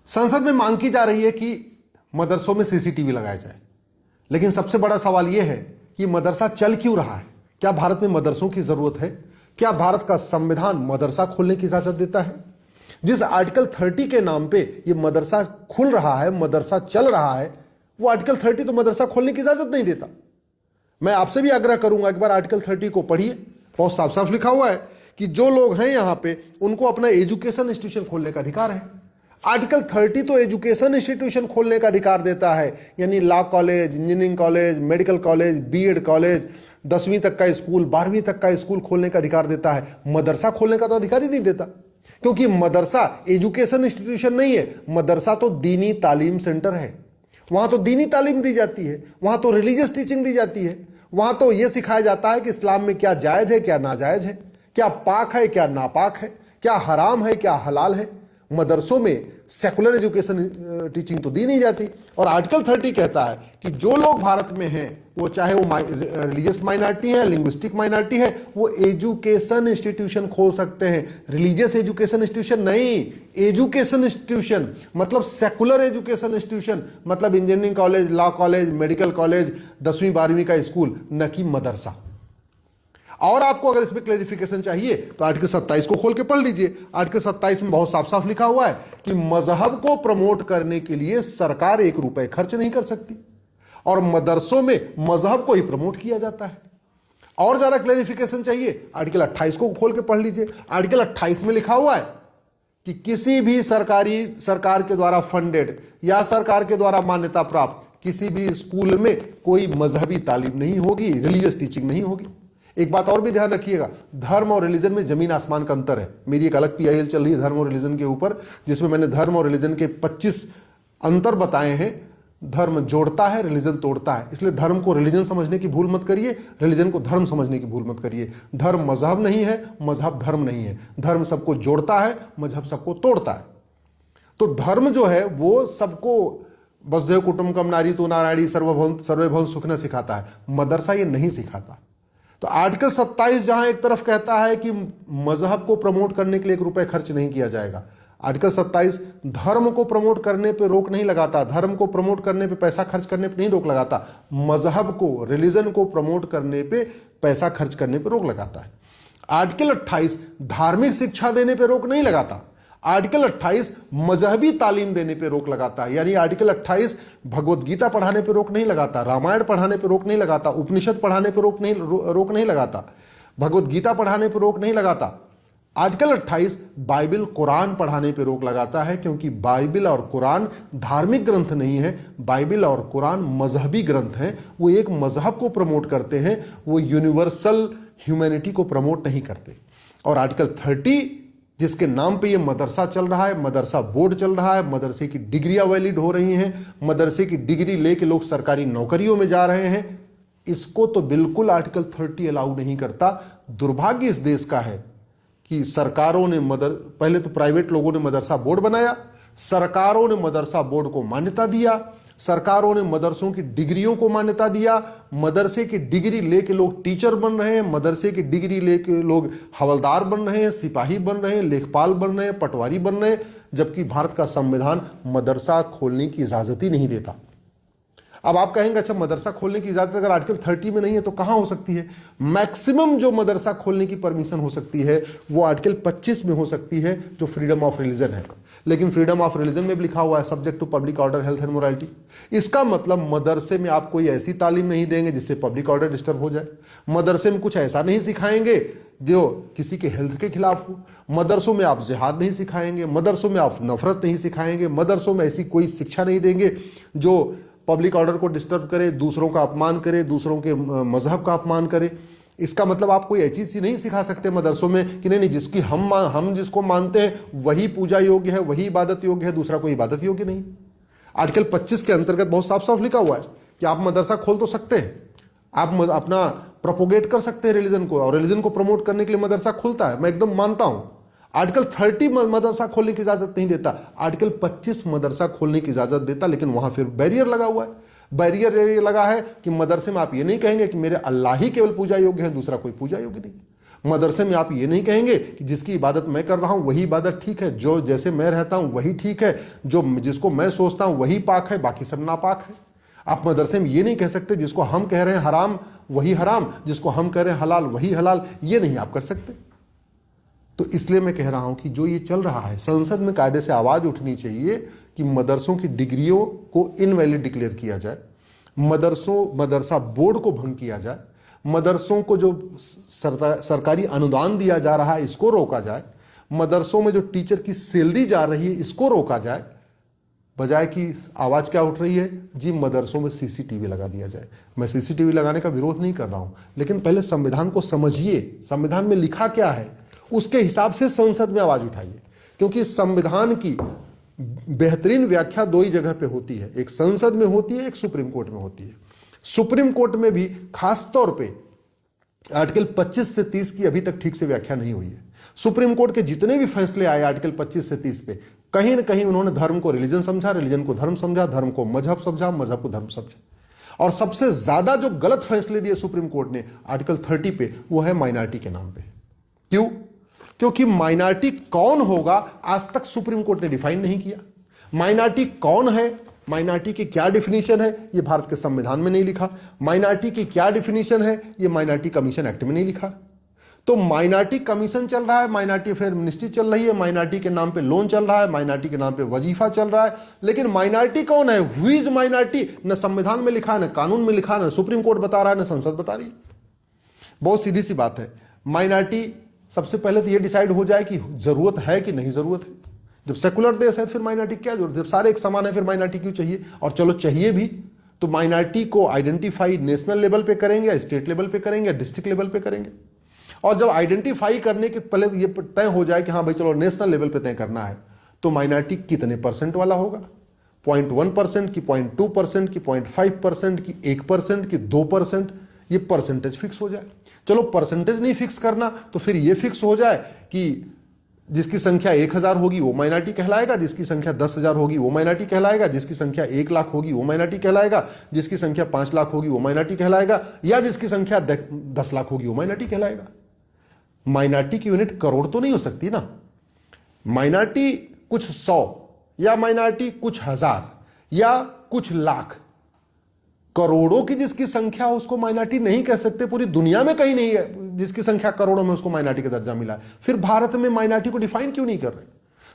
संसद में मांग की जा रही है कि मदरसों में सीसीटीवी लगाया जाए, लेकिन सबसे बड़ा सवाल यह है कि मदरसा चल क्यों रहा है? क्या भारत में मदरसों की जरूरत है? क्या भारत का संविधान मदरसा खोलने की इजाजत देता है? जिस आर्टिकल 30 के नाम पे ये मदरसा खुल रहा है, मदरसा चल रहा है, वो आर्टिकल 30 तो मदरसा खोलने की इजाजत नहीं देता। मैं आपसे भी आग्रह करूंगा, एक बार आर्टिकल 30 को पढ़िए। बहुत साफ साफ लिखा हुआ है कि जो लोग हैं यहां पे उनको अपना एजुकेशन इंस्टीट्यूशन खोलने का अधिकार है। आर्टिकल 30 तो एजुकेशन इंस्टीट्यूशन खोलने का अधिकार देता है, यानी law college, engineering college, medical college, BEd college, 10वीं तक का स्कूल, 12वीं तक का स्कूल खोलने का अधिकार देता है। मदरसा खोलने का तो अधिकार ही नहीं देता, क्योंकि मदरसा एजुकेशन इंस्टीट्यूशन नहीं है, मदरसा तो दीनी तालीम सेंटर है। वहां तो दीनी तालीम दी जाती है, वहां तो रिलीजियस टीचिंग दी जाती है, वहां तो यह सिखाया जाता है कि इस्लाम में क्या जायज है, क्या नाजायज है, क्या पाक है, क्या नापाक है, क्या हराम है, क्या हलाल है। मदरसों में सेकुलर एजुकेशन टीचिंग तो दी नहीं जाती। और आर्टिकल 30 कहता है कि जो लोग भारत में हैं, वो चाहे वो रिलीजियस माइनॉरिटी है, लिंग्विस्टिक माइनॉरिटी है, वो एजुकेशन इंस्टीट्यूशन खोल सकते हैं। रिलीजियस एजुकेशन इंस्टीट्यूशन नहीं, एजुकेशन इंस्टीट्यूशन मतलब सेकुलर एजुकेशन इंस्टीट्यूशन, मतलब engineering college, law college, medical college, 10वीं 12वीं का स्कूल, न कि मदरसा। और आपको अगर इसमें क्लैरिफिकेशन चाहिए तो आर्टिकल 27 को खोल के पढ़ लीजिए। आर्टिकल 27 में बहुत साफ साफ लिखा हुआ है कि मजहब को प्रमोट करने के लिए सरकार 1 रुपए खर्च नहीं कर सकती, और मदरसों में मजहब को ही प्रमोट किया जाता है। और ज्यादा क्लैरिफिकेशन चाहिए, आर्टिकल 28 को खोल के पढ़ लीजिए। आर्टिकल 28 में लिखा हुआ है कि किसी भी सरकार के द्वारा फंडेड या सरकार के द्वारा मान्यता प्राप्त किसी भी स्कूल में कोई मजहबी तालीम नहीं होगी, रिलीजियस टीचिंग नहीं होगी। एक बात और भी ध्यान रखिएगा, धर्म और रिलीजन में जमीन आसमान का अंतर है। मेरी एक अलग पीआईएल चल रही है धर्म और रिलीजन के ऊपर, जिसमें मैंने धर्म और रिलीजन के 25 अंतर बताए हैं। धर्म जोड़ता है, रिलीजन तोड़ता है। इसलिए धर्म को रिलीजन समझने की भूल मत करिए, रिलीजन को धर्म समझने की भूल मत करिए। धर्म मजहब नहीं है, मजहब धर्म नहीं है। धर्म सबको जोड़ता है, मजहब सबको तोड़ता है। तो धर्म जो है वो सबको वसुधैव कुटुंबकम नारीतो नारायणी सर्वे भवन सुख न सिखाता है, मदरसा ये नहीं सिखाता। तो आर्टिकल 27 जहां एक तरफ कहता है कि मजहब को प्रमोट करने के लिए 1 रुपए खर्च नहीं किया जाएगा, आर्टिकल 27 धर्म को प्रमोट करने पे रोक नहीं लगाता, धर्म को प्रमोट करने पे पैसा खर्च करने पे नहीं रोक लगाता, मजहब को, रिलीजन को प्रमोट करने पे पैसा खर्च करने पे रोक लगाता है। आर्टिकल 28 धार्मिक शिक्षा देने पे रोक नहीं लगाता, आर्टिकल 28 मजहबी तालीम देने पे रोक लगाता है। यानी आर्टिकल 28 भगवत गीता पढ़ाने पे रोक नहीं लगाता, रामायण पढ़ाने पे रोक नहीं लगाता, उपनिषद पढ़ाने पे रोक नहीं लगाता, भगवत गीता पढ़ाने पे रोक नहीं लगाता। आर्टिकल 28 बाइबल कुरान पढ़ाने पे रोक लगाता है, क्योंकि बाइबल और कुरान धार्मिक ग्रंथ नहीं है, बाइबल और कुरान मजहबी ग्रंथ हैं। वो एक मजहब को प्रमोट करते हैं, वो यूनिवर्सल ह्यूमैनिटी को प्रमोट नहीं करते। और आर्टिकल 30 जिसके नाम पे ये मदरसा चल रहा है, मदरसा बोर्ड चल रहा है, मदरसे की डिग्रियां वैलिड हो रही हैं, मदरसे की डिग्री लेके लोग सरकारी नौकरियों में जा रहे हैं, इसको तो बिल्कुल आर्टिकल 30 अलाउ नहीं करता। दुर्भाग्य इस देश का है कि सरकारों ने पहले तो प्राइवेट लोगों ने मदरसा बोर्ड बनाया, सरकारों ने मदरसा बोर्ड को मान्यता दिया, सरकारों ने मदरसों की डिग्रियों को मान्यता दिया, मदरसे की डिग्री लेके लोग टीचर बन रहे हैं, मदरसे की डिग्री लेके लोग हवलदार बन रहे हैं, सिपाही बन रहे हैं, लेखपाल बन रहे हैं, पटवारी बन रहे हैं, जबकि भारत का संविधान मदरसा खोलने की इजाजत ही नहीं देता। अब आप कहेंगे अच्छा मदरसा खोलने की इजाजत अगर आर्टिकल 30 में नहीं है तो कहां हो सकती है? मैक्सिमम जो मदरसा खोलने की परमिशन हो सकती है वो आर्टिकल 25 में हो सकती है, जो फ्रीडम ऑफ रिलीजन है। लेकिन फ्रीडम ऑफ रिलीजन में भी लिखा हुआ है subject to public order, health and morality. इसका मतलब मदरसे में आप कोई ऐसी तालीम नहीं देंगे जिससे पब्लिक ऑर्डर डिस्टर्ब हो जाए, मदरसे में कुछ ऐसा नहीं सिखाएंगे जो किसी के हेल्थ के खिलाफ हो, मदरसों में आप जिहाद नहीं सिखाएंगे, मदरसों में आप नफरत नहीं सिखाएंगे, मदरसों में ऐसी कोई शिक्षा नहीं देंगे जो पब्लिक ऑर्डर को डिस्टर्ब करे, दूसरों का अपमान करे, दूसरों के मजहब का अपमान करे। इसका मतलब आप कोई ऐसी चीज नहीं सिखा सकते मदरसों में कि नहीं जिसकी हम जिसको मानते हैं वही पूजा योग्य है, वही इबादत योग्य है, दूसरा कोई इबादत योग्य नहीं। आर्टिकल 25 के अंतर्गत बहुत साफ साफ लिखा हुआ है कि आप मदरसा खोल तो सकते हैं, आप अपना प्रोपोगेट कर सकते हैं रिलीजन को, और रिलीजन को प्रमोट करने के लिए मदरसा खुलता है, मैं एकदम मानता हूं। आर्टिकल 30 मदरसा खोलने की इजाजत नहीं देता, आर्टिकल 25 मदरसा खोलने की इजाजत देता, लेकिन वहां फिर बैरियर लगा हुआ है। बैरियर ये लगा है कि मदरसे में आप ये नहीं कहेंगे कि मेरे अल्लाह ही केवल पूजा योग्य है, दूसरा कोई पूजा योग्य नहीं। मदरसे में आप ये नहीं कहेंगे कि जिसकी इबादत मैं कर रहा हूं वही इबादत ठीक है, जो जैसे मैं रहता हूं वही ठीक है, जो जिसको मैं सोचता हूं वही पाक है, बाकी सब नापाक है। आप मदरसे में ये नहीं कह सकते जिसको हम कह रहे हैं हराम वही हराम, जिसको हम कह रहे हैं हलाल वही हलाल, ये नहीं आप कर सकते। तो इसलिए मैं कह रहा हूं कि जो ये चल रहा है, संसद में कायदे से आवाज उठनी चाहिए कि मदरसों की डिग्रियों को इनवैलिड डिक्लेयर किया जाए, मदरसा बोर्ड को भंग किया जाए, मदरसों को जो सरकारी अनुदान दिया जा रहा है इसको रोका जाए, मदरसों में जो टीचर की सैलरी जा रही है इसको रोका जाए। बजाय कि आवाज क्या उठ रही है जी, मदरसों में सीसीटीवी लगा दिया जाए। मैं सीसीटीवी लगाने का विरोध नहीं कर रहा हूं, लेकिन पहले संविधान को समझिए, संविधान में लिखा क्या है उसके हिसाब से संसद में आवाज उठाइए। क्योंकि संविधान की बेहतरीन व्याख्या दो ही जगह पे होती है, एक संसद में होती है, एक सुप्रीम कोर्ट में होती है। सुप्रीम कोर्ट में भी खास तौर पे आर्टिकल 25 से 30 की अभी तक ठीक से व्याख्या नहीं हुई है। सुप्रीम कोर्ट के जितने भी फैसले आए आर्टिकल 25 से 30 पे, कहीं ना कहीं उन्होंने धर्म को रिलीजन समझा, रिलीजन को धर्म समझा, धर्म को मजहब समझा, मजहब को धर्म समझा। और सबसे ज्यादा जो गलत फैसले दिए सुप्रीम कोर्ट ने आर्टिकल 30 पे, वो है माइनॉरिटी के नाम पे। क्यों? क्योंकि माइनॉरिटी कौन होगा आज तक सुप्रीम कोर्ट ने डिफाइन नहीं किया। माइनॉरिटी कौन है, माइनॉरिटी की क्या डिफिनीशन है, ये भारत के संविधान में नहीं लिखा। माइनॉरिटी की क्या डिफिनीशन है, ये माइनॉरिटी कमीशन एक्ट में नहीं लिखा। तो माइनॉरिटी कमीशन चल रहा है, माइनॉरिटी अफेयर मिनिस्ट्री चल रही है, माइनॉरिटी के नाम पे लोन चल रहा है, माइनॉरिटी के नाम पे वजीफा चल रहा है, लेकिन माइनॉरिटी कौन है, हु इज माइनॉरिटी, न संविधान में लिखा, न कानून में लिखा, न सुप्रीम कोर्ट बता रहा है, न संसद बता रही। बहुत सीधी सी बात है। माइनॉरिटी सबसे पहले तो यह डिसाइड हो जाए कि जरूरत है कि नहीं जरूरत है। जब सेकुलर देश है फिर माइनॉरिटी क्या जरूरत है, जब सारे एक समान है फिर माइनॉरिटी क्यों चाहिए। और चलो चाहिए भी तो माइनॉरिटी को आइडेंटिफाई नेशनल लेवल पे करेंगे या स्टेट लेवल पे करेंगे या डिस्ट्रिक्ट लेवल पे करेंगे। और जब आइडेंटिफाई करने के पहले ये तय हो जाए कि हाँ भाई चलो नेशनल लेवल पे तय करना है, तो माइनॉरिटी कितने परसेंट वाला होगा, 0.1% की, 0.2% की, 0.5% की, 1% की, 2%, ये परसेंटेज फिक्स हो जाए। चलो परसेंटेज नहीं फिक्स करना तो फिर ये फिक्स हो जाए कि जिसकी संख्या 1000 होगी वो माइनॉरिटी कहलाएगा, जिसकी संख्या 10,000 होगी वो माइनॉरिटी कहलाएगा, जिसकी संख्या 1 लाख होगी वो माइनॉरिटी कहलाएगा, जिसकी संख्या 5 लाख होगी वो माइनॉरिटी कहलाएगा, या जिसकी संख्या 10 लाख होगी वो माइनॉरिटी कहलाएगा। माइनॉरिटी की यूनिट करोड़ तो नहीं हो सकती ना। माइनॉरिटी कुछ 100 या माइनॉरिटी कुछ 1000 या कुछ लाख, करोड़ों की जिसकी संख्या उसको माइनॉरिटी नहीं कह सकते। पूरी दुनिया में कहीं नहीं है जिसकी संख्या करोड़ों में उसको माइनॉरिटी का दर्जा मिला है। फिर भारत में माइनॉरिटी को डिफाइन क्यों नहीं कर रहे?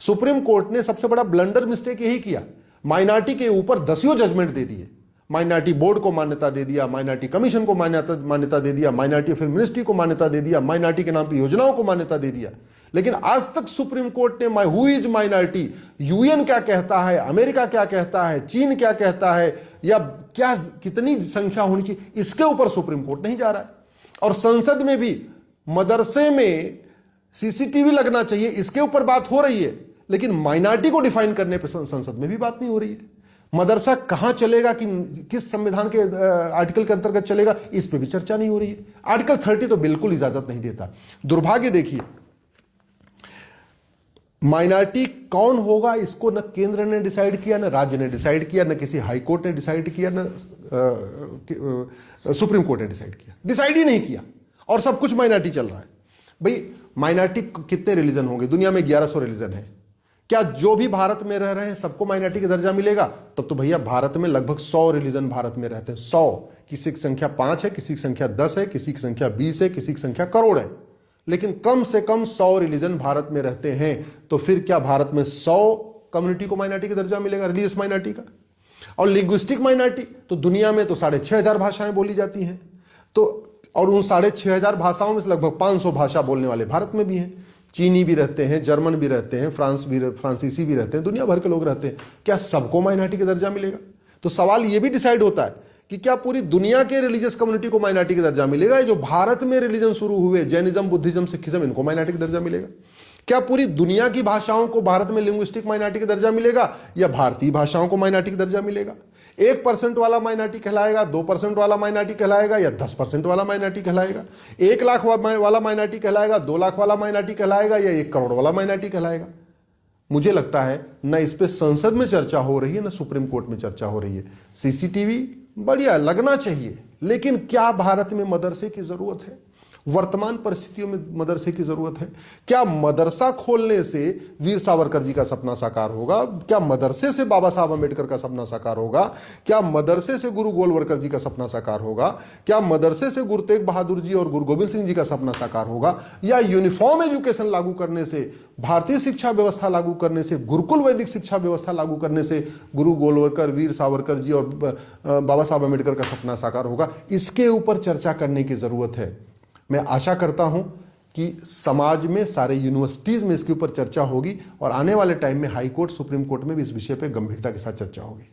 सुप्रीम कोर्ट ने सबसे बड़ा ब्लंडर मिस्टेक यही किया, माइनॉरिटी के ऊपर 10 जजमेंट दे दिए। माइनॉरिटी बोर्ड को मान्यता दे दिया, माइनॉरिटी कमीशन को मान्यता दे दिया, माइनॉरिटी अफेयर मिनिस्ट्री को मान्यता दे दिया, माइनॉरिटी के नाम पर योजनाओं को मान्यता दे दिया। लेकिन आज तक सुप्रीम कोर्ट ने हु इज माइनॉरिटी, यूएन क्या कहता है, अमेरिका क्या कहता है, चीन क्या कहता है, या क्या कितनी संख्या होनी चाहिए, इसके ऊपर सुप्रीम कोर्ट नहीं जा रहा है। और संसद में भी मदरसे में सीसीटीवी लगना चाहिए, इसके ऊपर बात हो रही है, लेकिन माइनॉरिटी को डिफाइन करने पर संसद में भी बात नहीं हो रही है। मदरसा कहां चलेगा, कि किस संविधान के आर्टिकल के अंतर्गत चलेगा, इस पर भी चर्चा नहीं हो रही है। आर्टिकल 30 तो बिल्कुल इजाजत नहीं देता। दुर्भाग्य देखिए, माइनॉरिटी कौन होगा इसको न केंद्र ने डिसाइड किया, न राज्य ने डिसाइड किया, न किसी हाई कोर्ट ने डिसाइड किया, न सुप्रीम कोर्ट ने डिसाइड ही नहीं किया, और सब कुछ माइनॉरिटी चल रहा है। भाई माइनॉरिटी कितने रिलीजन होंगे? दुनिया में 1100 रिलीजन है। क्या जो भी भारत में रह रहे हैं सबको माइनॉरिटी का दर्जा मिलेगा? तब तो भैया भारत में लगभग 100 रिलीजन भारत में रहते हैं। 100, किसी की संख्या 5 है, किसी की संख्या 10 है, किसी की संख्या 20 है, किसी की संख्या करोड़ है, लेकिन कम से कम 100 रिलीजन भारत में रहते हैं। तो फिर क्या भारत में 100 कम्युनिटी को माइनॉरिटी का दर्जा मिलेगा, रिलीजियस माइनॉरिटी का? और लिंग्विस्टिक माइनॉरिटी तो दुनिया में तो 6500 भाषाएं बोली जाती हैं, तो और उन 6500 भाषाओं में से लगभग 500 भाषा बोलने वाले भारत में भी हैं। चीनी भी रहते हैं, जर्मन भी रहते हैं, फ्रांसीसी भी रहते हैं, दुनिया भर के लोग रहते हैं। क्या सबको माइनॉरिटी का दर्जा मिलेगा? तो सवाल यह भी डिसाइड होता है कि क्या पूरी दुनिया के रिलीजियस कम्युनिटी को माइनॉरिटी का दर्जा मिलेगा? जो भारत में रिलीजन शुरू हुए, जैनिज्म, बुद्धिज्म, सिखिज्म, इनको माइनॉरिटी का दर्जा मिलेगा? क्या पूरी दुनिया की भाषाओं को भारत में लिंग्विस्टिक माइनॉरिटी का दर्जा मिलेगा, या भारतीय भाषाओं को माइनॉरिटी का दर्जा मिलेगा? 1% वाला माइनॉरिटी कहलाएगा, 2% वाला माइनॉरिटी कहलाएगा, या 10% वाला माइनॉरिटी कहलाएगा? 1 लाख वाला माइनॉरिटी कहलाएगा, 2 लाख वाला माइनॉरिटी कहलाएगा, या 1 करोड़ वाला माइनॉरिटी कहलाएगा? मुझे लगता है न इस पे संसद में चर्चा हो रही है, न सुप्रीम कोर्ट में चर्चा हो रही है। सीसीटीवी बढ़िया लगना चाहिए, लेकिन क्या भारत में मदरसे की जरूरत है? वर्तमान परिस्थितियों में मदरसे की जरूरत है? क्या मदरसा खोलने से वीर सावरकर जी का सपना साकार होगा? क्या मदरसे से बाबा साहब अम्बेडकर का सपना साकार होगा? क्या मदरसे से गुरु गोलवलकर जी का सपना साकार होगा? क्या मदरसे से गुरु तेग बहादुर जी और गुरु गोविंद सिंह जी का सपना साकार होगा? या यूनिफॉर्म एजुकेशन लागू करने से, भारतीय शिक्षा व्यवस्था लागू करने से, गुरुकुल वैदिक शिक्षा व्यवस्था लागू करने से गुरु गोलवलकर, वीर सावरकर जी और बाबा साहब अम्बेडकर का सपना साकार होगा? इसके ऊपर चर्चा करने की जरूरत है। मैं आशा करता हूं कि समाज में, सारे यूनिवर्सिटीज में इसके ऊपर चर्चा होगी और आने वाले टाइम में हाई कोर्ट, सुप्रीम कोर्ट में भी इस विषय पर गंभीरता के साथ चर्चा होगी।